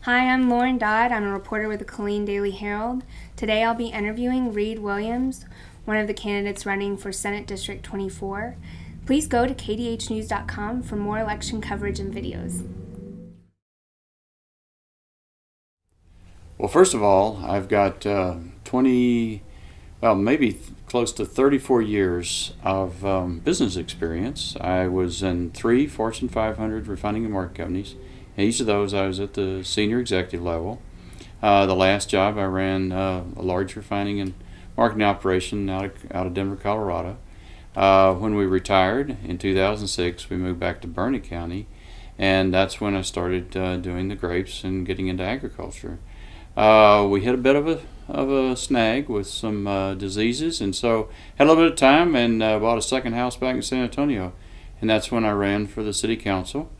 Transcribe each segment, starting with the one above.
Hi, I'm Lauren Dodd. I'm a reporter with the Killeen Daily Herald. Today I'll be interviewing Reed Williams, one of the candidates running for Senate District 24. Please go to kdhnews.com for more election coverage and videos. Well, first of all, I've got maybe close to 34 years of business experience. I was in 3 Fortune 500 refining and marketing companies. Each of those I was at the senior executive level. The last job I ran a large refining and marketing operation out of Denver, Colorado. When we retired in 2006, we moved back to Burnett County, and that's when I started doing the grapes and getting into agriculture. We hit a bit of a snag with some diseases, and so had a little bit of time and bought a second house back in San Antonio, and that's when I ran for the city council.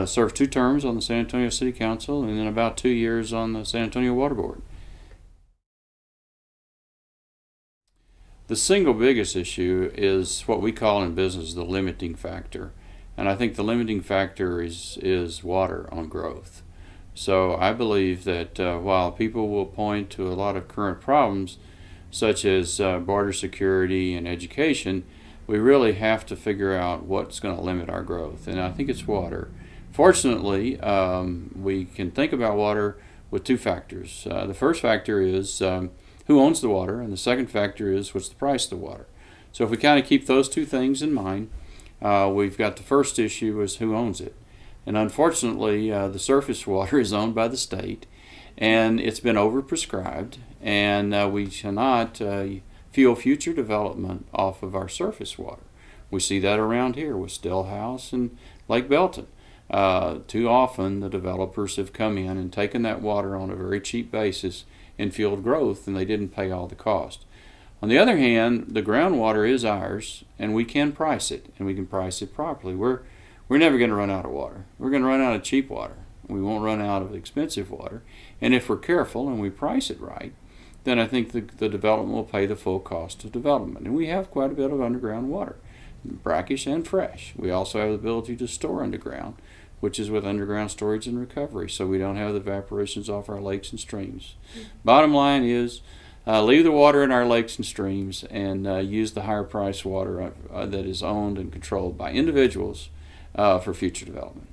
Served 2 terms on the San Antonio City Council and then about 2 years on the San Antonio Water Board. The single biggest issue is what we call in business the limiting factor, and I think the limiting factor is water on growth. So I believe that while people will point to a lot of current problems such as border security and education, we really have to figure out what's going to limit our growth, and I think it's water. Fortunately, we can think about water with 2 factors. The first factor is who owns the water, and the second factor is what's the price of the water. So if we kind of keep those 2 things in mind, we've got the first issue is who owns it. And unfortunately, the surface water is owned by the state, and it's been overprescribed, and we cannot fuel future development off of our surface water. We see that around here with Stillhouse and Lake Belton. Too often the developers have come in and taken that water on a very cheap basis and fueled growth, and they didn't pay all the cost. On the other hand, the groundwater is ours, and we can price it, and we can price it properly. We're never going to run out of water. We're going to run out of cheap water. We won't run out of expensive water. And if we're careful and we price it right, then I think the development will pay the full cost of development. And we have quite a bit of underground water, brackish and fresh. We also have the ability to store underground, which is with underground storage and recovery, so we don't have the evaporations off our lakes and streams. Bottom line is leave the water in our lakes and streams and use the higher price water that is owned and controlled by individuals for future development.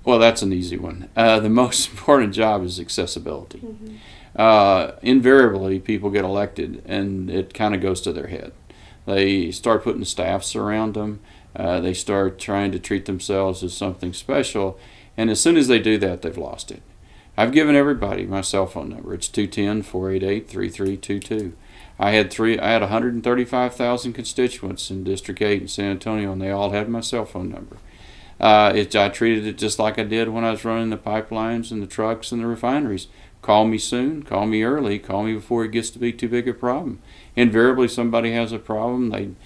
Well, that's an easy one. The most important job is accessibility. Invariably, people get elected, and it kind of goes to their head. They start putting staffs around them. They start trying to treat themselves as something special, and as soon as they do that, they've lost it. I've given everybody my cell phone number. It's 210-488-3322. I had 135,000 constituents in District 8 in San Antonio, and they all had my cell phone number. I treated it just like I did when I was running the pipelines and the trucks and the refineries. Call me soon, call me early, call me before it gets to be too big a problem. Invariably, somebody has a problem.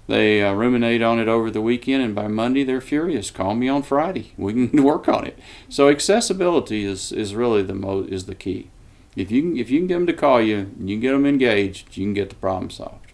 They ruminate on it over the weekend, and by Monday they're furious. Call me on Friday. We can work on it. So accessibility is really the key. If you can get them to call you, and you can get them engaged, you can get the problem solved.